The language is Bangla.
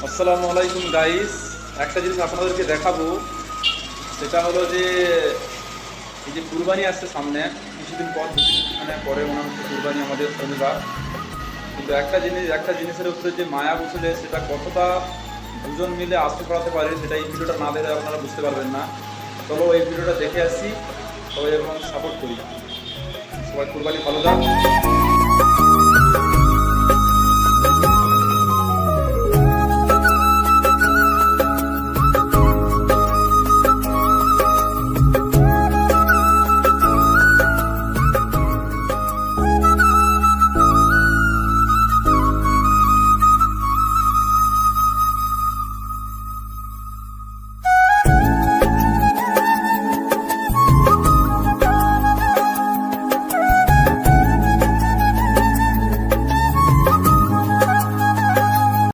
আসসালামু আলাইকুম গাইস। একটা জিনিস আপনাদেরকে দেখাবো, সেটা হলো যে এই যে কুরবানি আসছে সামনে, কিছুদিন পর মানে পরে মনে হচ্ছে কুরবানি আমাদের শনিবার। কিন্তু একটা জিনিসের উপরে যে মায়া বসলে সেটা কতটা দুজন মিলে আস্থা করাতে পারে সেটা এই ভিডিওটা না দেখলে আপনারা বুঝতে পারবেন না। চলো এই ভিডিওটা দেখে আসি, সবাই এবং সাপোর্ট করি। সবাই কুরবানি ভালো যাক।